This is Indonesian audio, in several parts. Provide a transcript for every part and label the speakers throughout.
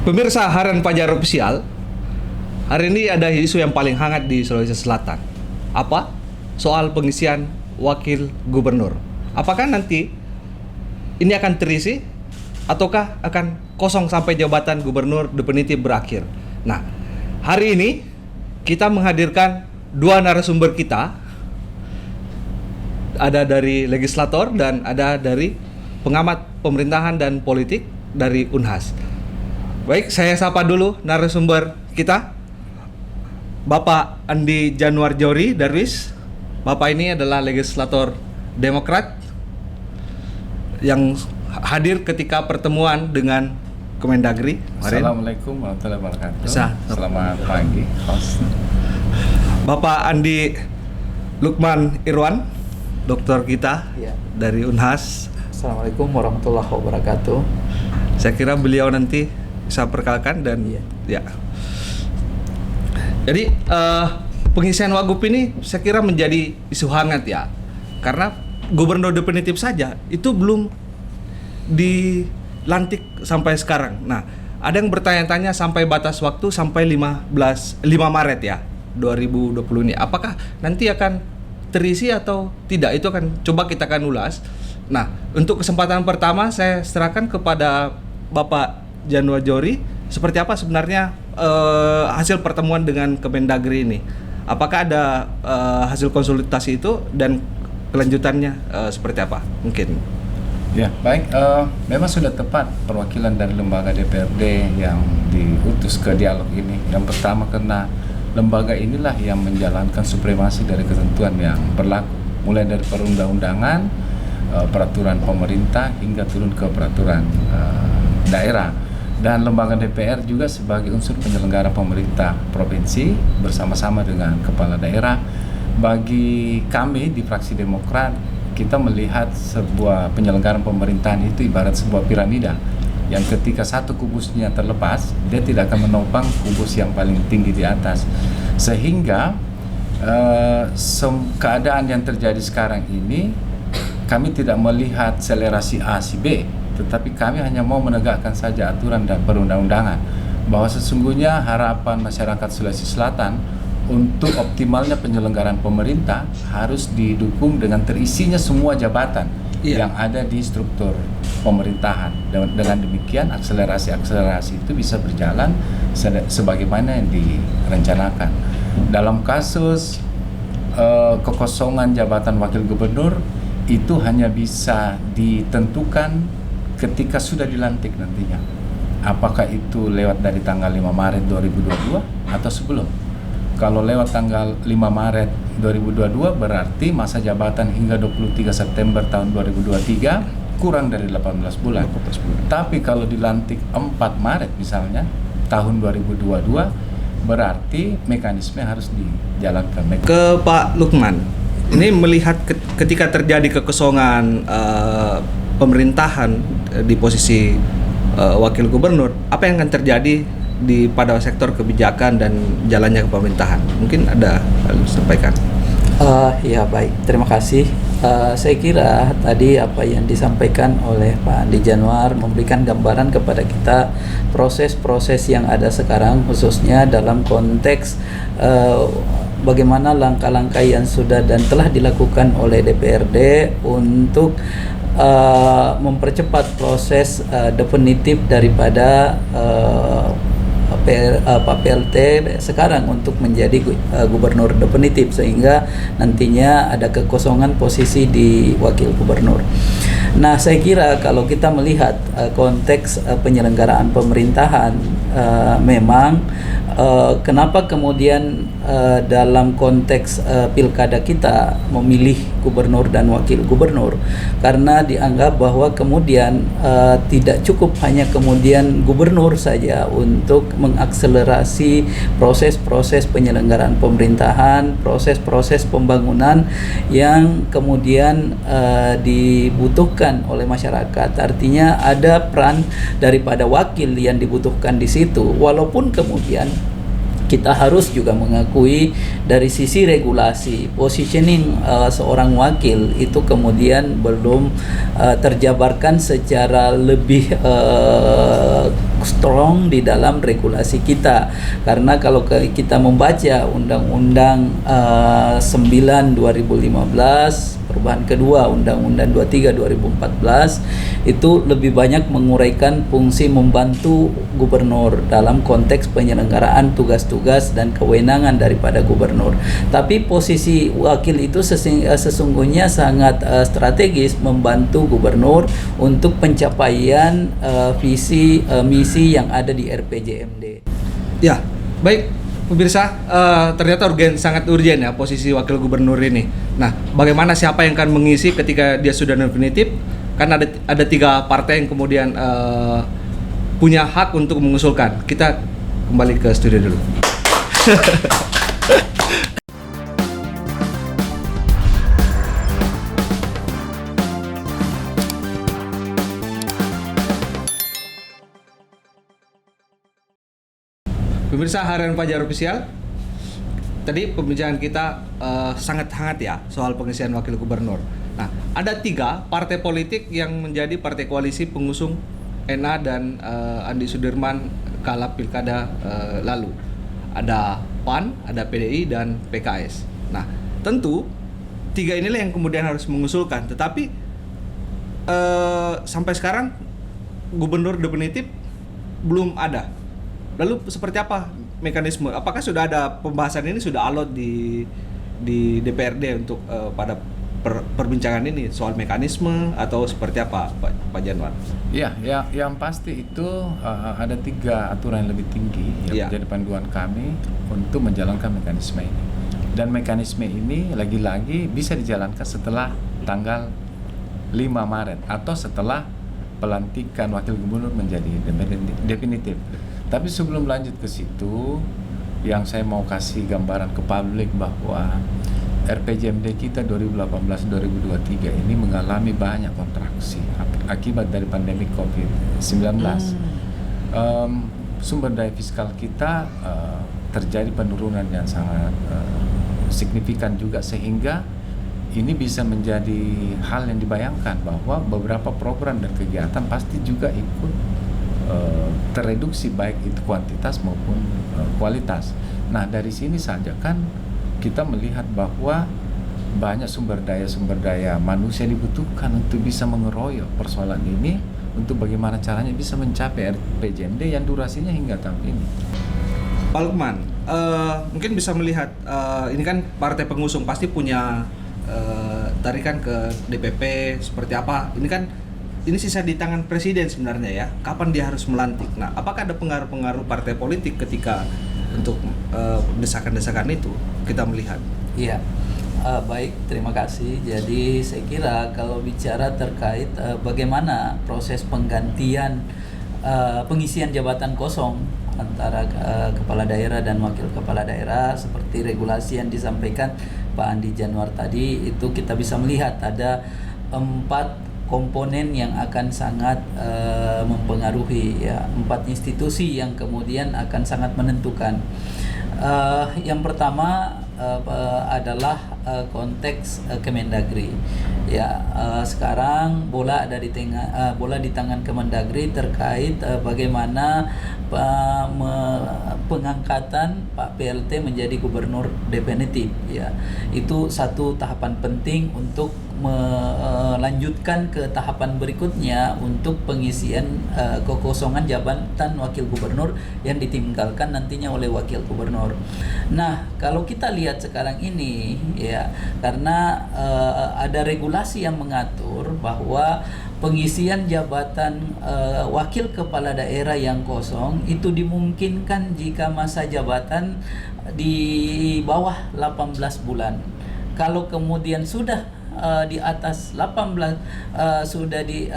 Speaker 1: Pemirsa Harian Fajar Official, hari ini ada isu yang paling hangat di Sulawesi Selatan. Apa? Soal pengisian wakil gubernur. Apakah nanti ini akan terisi ataukah akan kosong sampai jabatan gubernur definitif berakhir? Nah, hari ini kita menghadirkan dua narasumber kita. Ada dari legislator dan ada dari pengamat pemerintahan dan politik dari Unhas. Baik, saya sapa dulu narasumber kita, Bapak Andi Januar Johri Darwis. Bapak ini adalah legislator Demokrat yang hadir ketika pertemuan dengan Kemendagri kemarin.
Speaker 2: Assalamualaikum warahmatullahi wabarakatuh.
Speaker 1: Selamat
Speaker 2: pagi, host.
Speaker 1: Bapak Andi Lukman Irwan, dokter kita dari Unhas.
Speaker 3: Assalamualaikum warahmatullahi wabarakatuh.
Speaker 1: Saya kira beliau nanti bisa perkenalkan dan ya. Jadi pengisian wagub ini saya kira menjadi isu hangat ya, karena gubernur definitif saja itu belum dilantik sampai sekarang. Nah, ada yang bertanya-tanya sampai batas waktu sampai 5 Maret ya 2020 ini. Apakah nanti akan terisi atau tidak? Itu akan coba kita akan ulas. Nah, untuk kesempatan pertama saya serahkan kepada Bapak Januar Johri. Seperti apa sebenarnya hasil pertemuan dengan Kemendagri ini? Apakah ada hasil konsultasi itu dan kelanjutannya seperti apa? Mungkin.
Speaker 2: Ya, baik. Memang sudah tepat perwakilan dari lembaga DPRD yang diutus ke dialog ini. Yang pertama karena lembaga inilah yang menjalankan supremasi dari ketentuan yang berlaku, mulai dari perundang-undangan, peraturan pemerintah hingga turun ke peraturan daerah. Dan lembaga DPR juga sebagai unsur penyelenggara pemerintah provinsi bersama-sama dengan kepala daerah. Bagi kami di fraksi Demokrat, kita melihat sebuah penyelenggaraan pemerintahan itu ibarat sebuah piramida yang ketika satu kubusnya terlepas, dia tidak akan menopang kubus yang paling tinggi di atas. Sehingga keadaan yang terjadi sekarang ini, kami tidak melihat selerasi A si B, tetapi kami hanya mau menegakkan saja aturan dan perundang-undangan, bahwa sesungguhnya harapan masyarakat Sulawesi Selatan untuk optimalnya penyelenggaraan pemerintah harus didukung dengan terisinya semua jabatan yang ada di struktur pemerintahan. Dengan demikian akselerasi itu bisa berjalan sebagaimana yang direncanakan. Dalam kasus kekosongan jabatan wakil gubernur itu hanya bisa ditentukan ketika sudah dilantik nantinya. Apakah itu lewat dari tanggal 5 Maret 2022 atau sebelum? Kalau lewat tanggal 5 Maret 2022 berarti masa jabatan hingga 23 September tahun 2023 kurang dari 18 bulan. Tapi kalau dilantik 4 Maret misalnya tahun 2022 berarti mekanisme harus dijalankan.
Speaker 1: Ke Pak Lukman, ini melihat ketika terjadi kekosongan pemerintahan di posisi wakil gubernur, apa yang akan terjadi pada sektor kebijakan dan jalannya kepemerintahan? Mungkin ada hal sampaikan.
Speaker 3: Ya baik, terima kasih. Saya kira tadi apa yang disampaikan oleh Pak Andi Januar memberikan gambaran kepada kita proses-proses yang ada sekarang, khususnya dalam konteks bagaimana langkah-langkah yang sudah dan telah dilakukan oleh DPRD untuk mempercepat proses definitif daripada Pak PLT sekarang untuk menjadi gubernur definitif, sehingga nantinya ada kekosongan posisi di wakil gubernur. Nah, saya kira kalau kita melihat konteks penyelenggaraan pemerintahan, memang kenapa kemudian dalam konteks pilkada kita memilih gubernur dan wakil gubernur, karena dianggap bahwa kemudian tidak cukup hanya kemudian gubernur saja untuk mengakselerasi proses-proses penyelenggaraan pemerintahan, proses-proses pembangunan yang kemudian dibutuhkan oleh masyarakat. Artinya ada peran daripada wakil yang dibutuhkan di situ, walaupun kemudian kita harus juga mengakui dari sisi regulasi positioning seorang wakil itu kemudian belum terjabarkan secara lebih strong di dalam regulasi kita. Karena kalau kita membaca Undang-Undang 9 2015, perubahan kedua Undang-Undang 23 2014 itu lebih banyak menguraikan fungsi membantu gubernur dalam konteks penyelenggaraan tugas-tugas dan kewenangan daripada gubernur. Tapi posisi wakil itu sesungguhnya sangat strategis membantu gubernur untuk pencapaian visi misi yang ada di RPJMD.
Speaker 1: Ya, baik pemirsa, ternyata sangat urgen ya posisi wakil gubernur ini. Nah, bagaimana siapa yang akan mengisi ketika dia sudah definitif? Kan ada 3 partai yang kemudian punya hak untuk mengusulkan. Kita kembali ke studio dulu. Pemirsa Harian Fajar Official, tadi pembicaraan kita sangat hangat ya soal pengisian wakil gubernur. Nah, ada 3 partai politik yang menjadi partai koalisi pengusung NA dan Andi Sudirman kala pilkada lalu. Ada PAN, ada PDI dan PKS. Nah, tentu 3 inilah yang kemudian harus mengusulkan. Tetapi sampai sekarang gubernur definitif belum ada. Lalu seperti apa mekanisme? Apakah sudah ada pembahasan ini sudah alot di DPRD untuk pada perbincangan ini soal mekanisme atau seperti apa Pak Januar?
Speaker 2: Ya, yang pasti itu ada 3 aturan yang lebih tinggi yang menjadi panduan kami untuk menjalankan mekanisme ini. Dan mekanisme ini lagi-lagi bisa dijalankan setelah tanggal 5 Maret atau setelah pelantikan wakil gubernur menjadi definitif. Tapi sebelum lanjut ke situ, yang saya mau kasih gambaran ke publik bahwa RPJMD kita 2018-2023 ini mengalami banyak kontraksi akibat dari pandemi COVID-19. Sumber daya fiskal kita terjadi penurunan yang sangat signifikan juga, sehingga ini bisa menjadi hal yang dibayangkan bahwa beberapa program dan kegiatan pasti juga ikut terreduksi, baik itu kuantitas maupun kualitas. Nah, dari sini saja kan kita melihat bahwa banyak sumber daya manusia dibutuhkan untuk bisa mengeroyok persoalan ini, untuk bagaimana caranya bisa mencapai RPJMD yang durasinya hingga tahun ini.
Speaker 1: Pak Lukman, mungkin bisa melihat ini kan partai pengusung pasti punya tarikan ke DPP seperti apa. Ini sisa di tangan presiden sebenarnya ya. Kapan dia harus melantik? Nah, apakah ada pengaruh-pengaruh partai politik ketika untuk desakan-desakan itu kita melihat?
Speaker 3: Iya, baik, terima kasih. Jadi saya kira kalau bicara terkait bagaimana proses penggantian pengisian jabatan kosong antara kepala daerah dan wakil kepala daerah, seperti regulasi yang disampaikan Pak Andi Januar tadi, itu kita bisa melihat ada 4 komponen yang akan sangat mempengaruhi ya, 4 institusi yang kemudian akan sangat menentukan. Yang pertama adalah konteks Kemendagri. Ya, sekarang bola ada bola di tangan Kemendagri terkait bagaimana pengangkatan Pak PLT menjadi gubernur definitif ya. Itu satu tahapan penting untuk melanjutkan ke tahapan berikutnya untuk pengisian kekosongan jabatan wakil gubernur yang ditinggalkan nantinya oleh wakil gubernur. Nah, kalau kita lihat sekarang ini ya, karena ada regulasi yang mengatur bahwa pengisian jabatan wakil kepala daerah yang kosong itu dimungkinkan jika masa jabatan di bawah 18 bulan. Kalau kemudian sudah di atas 18 sudah di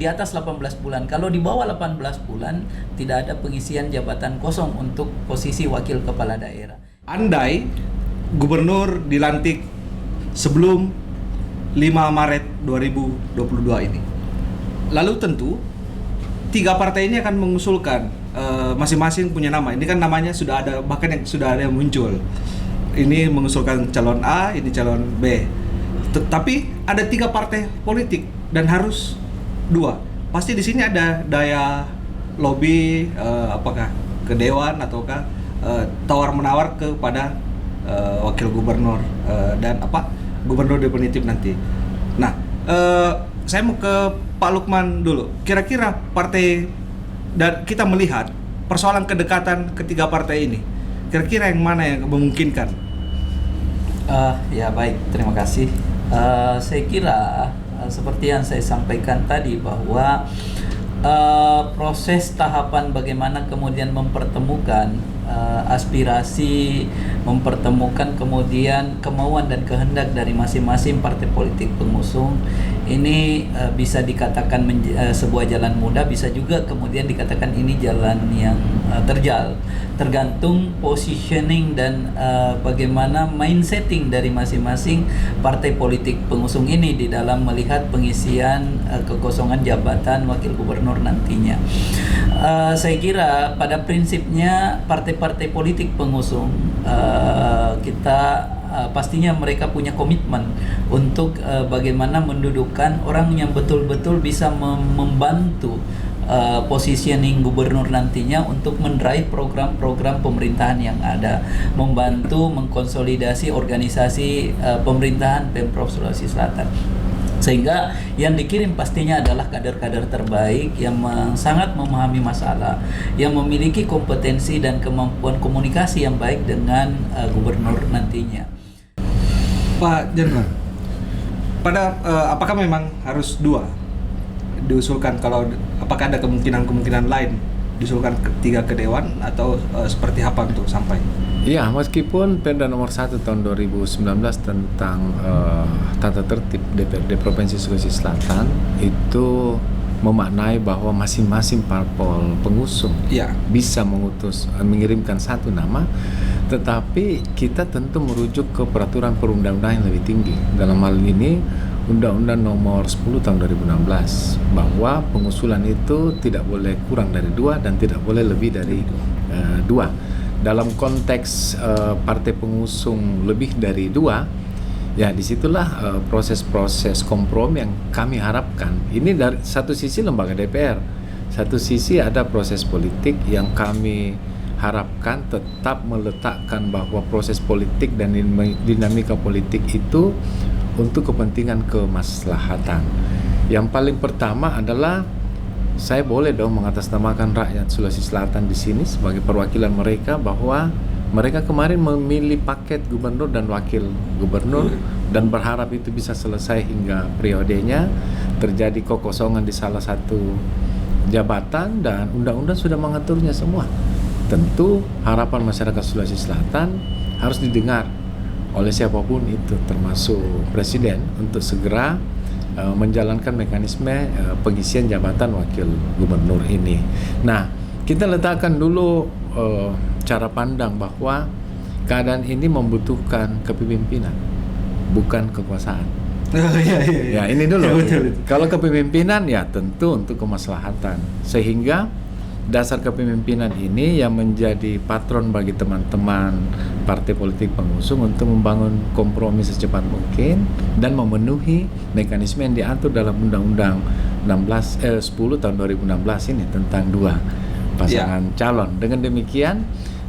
Speaker 3: atas 18 bulan. Kalau di bawah 18 bulan tidak ada pengisian jabatan kosong untuk posisi wakil kepala daerah.
Speaker 1: Andai gubernur dilantik sebelum 5 Maret 2022 ini. Lalu tentu 3 partai ini akan mengusulkan masing-masing punya nama. Ini kan namanya sudah ada, bahkan yang sudah ada yang muncul. Ini mengusulkan calon A, ini calon B. Tapi ada 3 partai politik dan harus 2. pasti di sini ada daya lobby, apakah ke dewan ataukah tawar menawar kepada wakil gubernur dan gubernur definitif nanti. Nah, saya mau ke Pak Lukman dulu. Kira-kira partai, dan kita melihat persoalan kedekatan ketiga partai ini, kira-kira yang mana yang memungkinkan?
Speaker 3: Ya baik, terima kasih. Saya kira seperti yang saya sampaikan tadi bahwa proses tahapan bagaimana kemudian mempertemukan aspirasi, mempertemukan kemudian kemauan dan kehendak dari masing-masing partai politik pengusung ini bisa dikatakan sebuah jalan mudah, bisa juga kemudian dikatakan ini jalan yang terjal, tergantung positioning dan bagaimana mindsetting dari masing-masing partai politik pengusung ini di dalam melihat pengisian kekosongan jabatan wakil gubernur nantinya. Saya kira pada prinsipnya partai-partai politik pengusung kita pastinya mereka punya komitmen untuk bagaimana mendudukkan orang yang betul-betul bisa membantu positioning gubernur nantinya untuk mendrive program-program pemerintahan yang ada, membantu mengkonsolidasi organisasi pemerintahan Pemprov Sulawesi Selatan. Sehingga yang dikirim pastinya adalah kader-kader terbaik yang sangat memahami masalah, yang memiliki kompetensi dan kemampuan komunikasi yang baik dengan gubernur nantinya.
Speaker 1: Pak Jenderal, apakah memang harus dua diusulkan? Kalau apakah ada kemungkinan lain diusulkan ketiga ke dewan atau seperti apa untuk sampai?
Speaker 2: Ya, meskipun Perda nomor 1 tahun 2019 tentang tata tertib DPRD Provinsi Sulawesi Selatan itu memaknai bahwa masing-masing parpol pengusung bisa mengirimkan satu nama, tetapi kita tentu merujuk ke peraturan perundang-undangan yang lebih tinggi. Dalam hal ini Undang-Undang nomor 10 tahun 2016 bahwa pengusulan itu tidak boleh kurang dari 2 dan tidak boleh lebih dari 2. Dalam konteks partai pengusung lebih dari 2, ya disitulah proses-proses kompromi yang kami harapkan. Ini dari satu sisi lembaga DPR, satu sisi ada proses politik yang kami harapkan tetap meletakkan bahwa proses politik dan dinamika politik itu untuk kepentingan kemaslahatan. Yang paling pertama adalah saya boleh dong mengatasnamakan rakyat Sulawesi Selatan di sini sebagai perwakilan mereka bahwa mereka kemarin memilih paket gubernur dan wakil gubernur dan berharap itu bisa selesai hingga periodenya. Terjadi kekosongan di salah satu jabatan dan undang-undang sudah mengaturnya semua. Tentu harapan masyarakat Sulawesi Selatan harus didengar oleh siapapun itu, termasuk presiden, untuk segera menjalankan mekanisme pengisian jabatan wakil gubernur ini. Nah, kita letakkan dulu cara pandang bahwa keadaan ini membutuhkan kepemimpinan, bukan kekuasaan. Ya, ini dulu. Ya, kalau kepemimpinan ya tentu untuk kemaslahatan, sehingga dasar kepemimpinan ini yang menjadi patron bagi teman-teman partai politik pengusung untuk membangun kompromi secepat mungkin dan memenuhi mekanisme yang diatur dalam Undang-Undang 10 tahun 2016 ini tentang 2 pasangan calon. Dengan demikian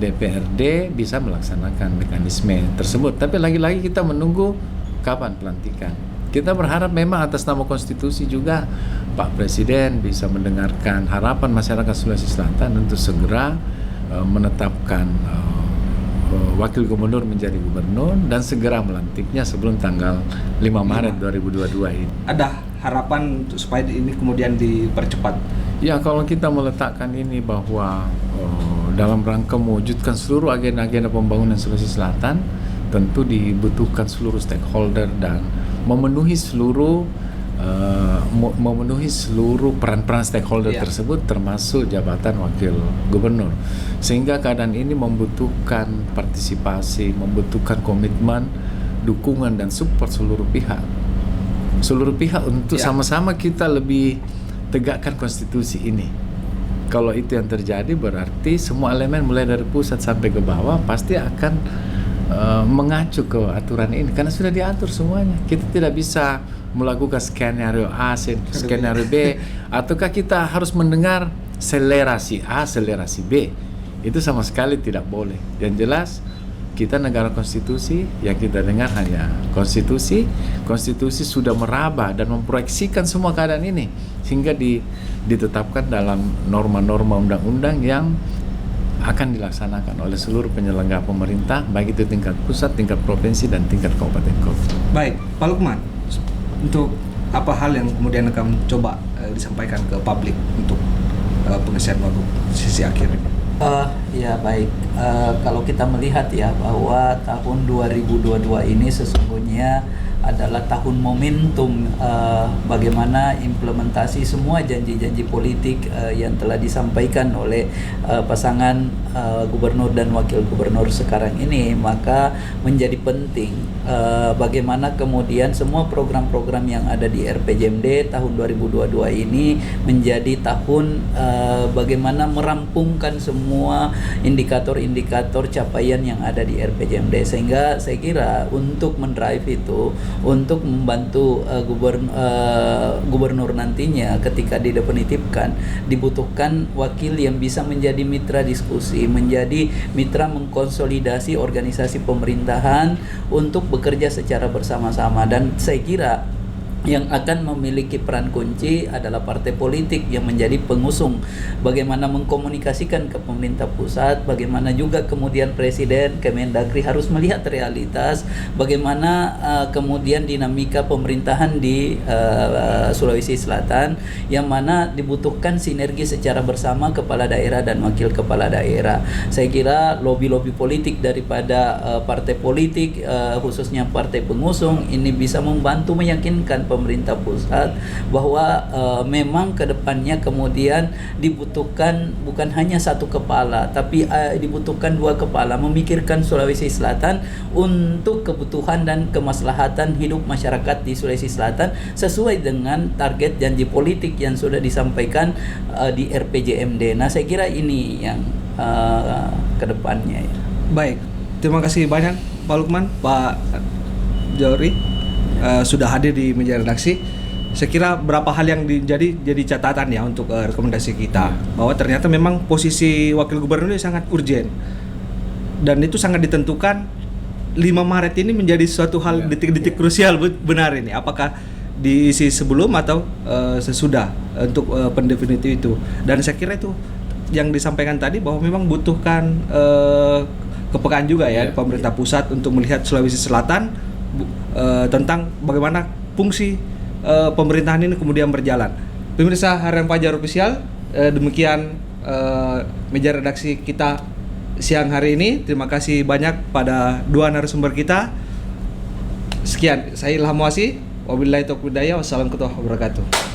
Speaker 2: DPRD bisa melaksanakan mekanisme tersebut. Tapi lagi-lagi kita menunggu kapan pelantikan. Kita berharap memang atas nama konstitusi juga Pak Presiden bisa mendengarkan harapan masyarakat Sulawesi Selatan untuk segera menetapkan wakil gubernur menjadi gubernur dan segera melantiknya sebelum tanggal 5 Maret 2022 ini.
Speaker 1: Ada harapan supaya ini kemudian dipercepat?
Speaker 2: Ya, kalau kita meletakkan ini bahwa dalam rangka mewujudkan seluruh agenda-agenda pembangunan Sulawesi Selatan, tentu dibutuhkan seluruh stakeholder dan memenuhi seluruh peran-peran stakeholder tersebut, termasuk jabatan wakil gubernur. Sehingga keadaan ini membutuhkan partisipasi, membutuhkan komitmen, dukungan dan support seluruh pihak untuk sama-sama kita lebih tegakkan konstitusi ini. Kalau itu yang terjadi, berarti semua elemen mulai dari pusat sampai ke bawah pasti akan mengacu ke aturan ini karena sudah diatur semuanya. Kita tidak bisa melakukan skenario A, skenario B, ataukah kita harus mendengar selera si A, selera si B? Itu sama sekali tidak boleh. Yang jelas kita negara konstitusi, yang kita dengar hanya konstitusi. Konstitusi sudah meraba dan memproyeksikan semua keadaan ini sehingga ditetapkan dalam norma-norma undang-undang yang akan dilaksanakan oleh seluruh penyelenggara pemerintah, baik itu tingkat pusat, tingkat provinsi, dan tingkat kabupaten kota.
Speaker 1: Baik, Pak Lukman, untuk apa hal yang kemudian akan coba disampaikan ke publik untuk pengisian wagub sisi akhir ini?
Speaker 3: Ya baik, kalau kita melihat ya bahwa tahun 2022 ini sesungguhnya adalah tahun momentum bagaimana implementasi semua janji-janji politik yang telah disampaikan oleh pasangan gubernur dan wakil gubernur sekarang ini. Maka menjadi penting bagaimana kemudian semua program-program yang ada di RPJMD tahun 2022 ini menjadi tahun bagaimana merampungkan semua indikator-indikator capaian yang ada di RPJMD, sehingga saya kira untuk mendrive itu, untuk membantu gubernur nantinya ketika didefinitifkan, dibutuhkan wakil yang bisa menjadi mitra diskusi, menjadi mitra mengkonsolidasi organisasi pemerintahan untuk bekerja secara bersama-sama. Dan saya kira yang akan memiliki peran kunci adalah partai politik yang menjadi pengusung, bagaimana mengkomunikasikan ke pemerintah pusat, bagaimana juga kemudian Presiden, Kemendagri harus melihat realitas, bagaimana kemudian dinamika pemerintahan di Sulawesi Selatan, yang mana dibutuhkan sinergi secara bersama kepala daerah dan wakil kepala daerah. Saya kira lobby-lobby politik daripada partai politik, khususnya partai pengusung ini bisa membantu meyakinkan pemerintah pusat bahwa memang kedepannya kemudian dibutuhkan bukan hanya satu kepala, tapi dibutuhkan dua kepala, memikirkan Sulawesi Selatan untuk kebutuhan dan kemaslahatan hidup masyarakat di Sulawesi Selatan sesuai dengan target janji politik yang sudah disampaikan di RPJMD. Nah, saya kira ini yang kedepannya ya.
Speaker 1: Baik, terima kasih banyak Pak Lukman, Pak Johri sudah hadir di meja redaksi. Saya kira berapa hal yang jadi catatan ya untuk rekomendasi kita, bahwa ternyata memang posisi wakil gubernur ini sangat urgent dan itu sangat ditentukan 5 Maret ini menjadi suatu hal detik-detik krusial. Benar ini, apakah diisi sebelum atau sesudah untuk pendefinitif itu. Dan saya kira itu yang disampaikan tadi bahwa memang butuhkan kepekaan juga ya pemerintah pusat untuk melihat Sulawesi Selatan tentang bagaimana fungsi pemerintahan ini kemudian berjalan. Pemirsa Harian Fajar Official, demikian meja redaksi kita siang hari ini. Terima kasih banyak pada dua narasumber kita. Sekian, saya Ilham Muasi. Wabillahi taufiq wal hidayah. Wassalamualaikum warahmatullahi wabarakatuh.